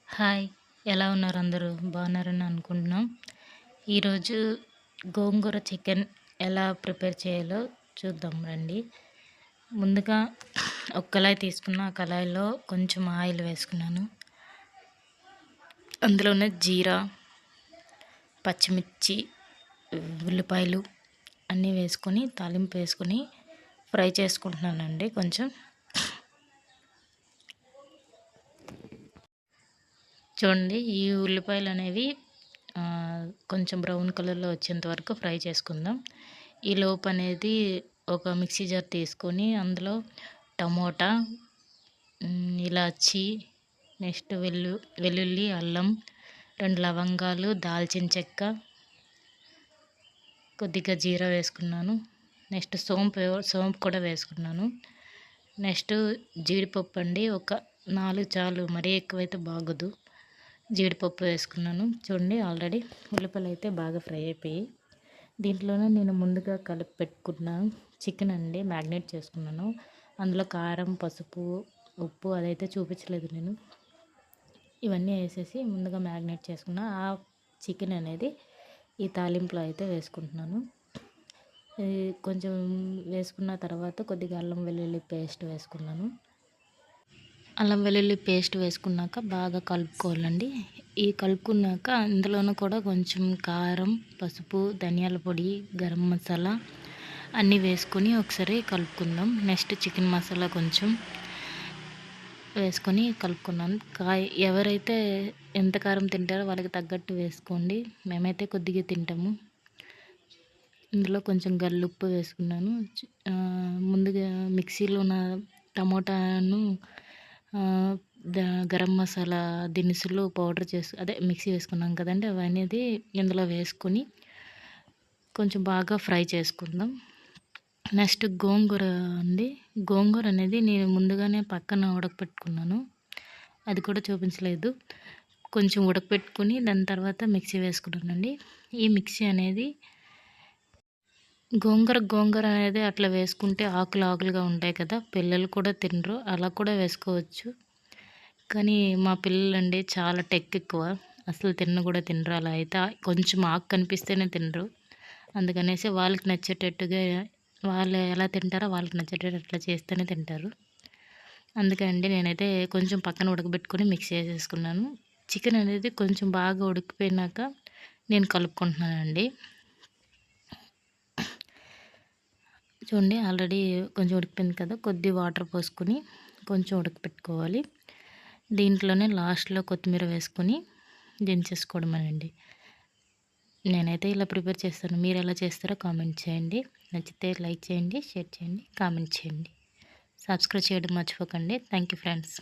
Hi! ఎలా ఉన్నారు అందరూ? బాగున్నారని అనుకుంటున్నాం. ఈరోజు గోంగూర చికెన్ ఎలా ప్రిపేర్ చేయాలో చూద్దాం రండి. ముందుగా ఒక కళాయి తీసుకున్న, ఆ కళాయిలో కొంచెం ఆయిల్ వేసుకున్నాను. అందులోనే జీరా, పచ్చిమిర్చి, ఉల్లిపాయలు అన్నీ వేసుకొని తాలింపు వేసుకొని ఫ్రై చేసుకుంటున్నానండి కొంచెం. చూడండి, ఈ ఉల్లిపాయలు అనేవి కొంచెం బ్రౌన్ కలర్లో వచ్చేంత వరకు ఫ్రై చేసుకుందాం. ఈ లోపు అనేది ఒక మిక్సీ జార్ తీసుకొని అందులో టమోటా, ఇలాచి, నెక్స్ట్ వెల్లుల్లి, అల్లం, 2 లవంగాలు, దాల్చిన చెక్క, కొద్దిగా జీరా వేసుకున్నాను. నెక్స్ట్ సోంపు కూడా వేసుకున్నాను. నెక్స్ట్ జీడిపప్పు అండి, ఒక 4 చాలు, మరీ ఎక్కువైతే బాగోదు. జీడిపప్పు వేసుకున్నాను. చూడండి, ఆల్రెడీ ఉల్లిపాయలు అయితే బాగా ఫ్రై అయిపోయి, దీంట్లోనే నేను ముందుగా కలిపి పెట్టుకున్న చికెన్ అండి మ్యాగ్నేట్ చేసుకున్నాను. అందులో కారం, పసుపు, ఉప్పు అదైతే చూపించలేదు నేను. ఇవన్నీ వేసేసి ముందుగా మ్యాగ్నేట్ చేసుకున్న ఆ చికెన్ అనేది ఈ తాలింపులో అయితే వేసుకుంటున్నాను. కొంచెం వేసుకున్న తర్వాత కొద్దిగా అల్లం వెల్లుల్లి పేస్ట్ వేసుకున్నాను. అల్లం వెల్లుల్లి పేస్ట్ వేసుకున్నాక బాగా కలుపుకోవాలండి. ఈ కలుపుకున్నాక ఇందులోనూ కూడా కొంచెం కారం, పసుపు, ధనియాల పొడి, గరం మసాలా అన్నీ వేసుకొని ఒకసారి కలుపుకుందాం. నెక్స్ట్ చికెన్ మసాలా కొంచెం వేసుకొని కలుపుకున్నాను. ఎవరైతే ఎంత కారం తింటారో వాళ్ళకి తగ్గట్టు వేసుకోండి. మేమైతే కొద్దిగా తింటాము. ఇందులో కొంచెం గల్లుప్పు వేసుకున్నాను. ముందుగా మిక్సీలో ఉన్న టమోటాను, గరం మసాలా దినుసులు పౌడర్ మిక్సీ వేసుకున్నాం కదండి, అవి అనేది ఇందులో వేసుకొని కొంచెం బాగా ఫ్రై చేసుకుందాం. నెక్స్ట్ గోంగూర అండి. గోంగూర అనేది నేను ముందుగానే పక్కన ఉడకపెట్టుకున్నాను, అది కూడా చూపించలేదు. కొంచెం ఉడకపెట్టుకుని దాని తర్వాత మిక్సీ వేసుకున్నానండి. ఈ మిక్సీ అనేది గోంగూర అనేది అట్లా వేసుకుంటే ఆకులుగా ఉంటాయి కదా, పిల్లలు కూడా తినరు, అలా కూడా వేసుకోవచ్చు. కానీ మా పిల్లలండి చాలా టెక్ ఎక్కువ, అసలు కూడా తినరు. అలా అయితే కొంచెం ఆకు కనిపిస్తేనే తినరు. అందుకనేసి వాళ్ళకి నచ్చేటట్టుగా, వాళ్ళు ఎలా తింటారో వాళ్ళకి నచ్చేటట్టు అట్లా చేస్తేనే తింటారు. అందుకండి నేనైతే కొంచెం పక్కన ఉడకబెట్టుకొని మిక్స్ చేసేసుకున్నాను. చికెన్ అనేది కొంచెం బాగా ఉడికిపోయినాక నేను కలుపుకుంటున్నానండి. చూడండి, ఆల్రెడీ కొంచెం ఉడికిపోయింది కదా, కొద్ది వాటర్ పోసుకొని కొంచెం ఉడకపెట్టుకోవాలి. దీంట్లోనే లాస్ట్లో కొత్తిమీర వేసుకొని దించేసుకోవడమేనండి. నేనైతే ఇలా ప్రిపేర్ చేస్తాను. మీరు ఎలా చేస్తారో కామెంట్ చేయండి. నచ్చితే లైక్ చేయండి, షేర్ చేయండి, కామెంట్ చేయండి. సబ్స్క్రైబ్ చేయడం మర్చిపోకండి. Thank you friends.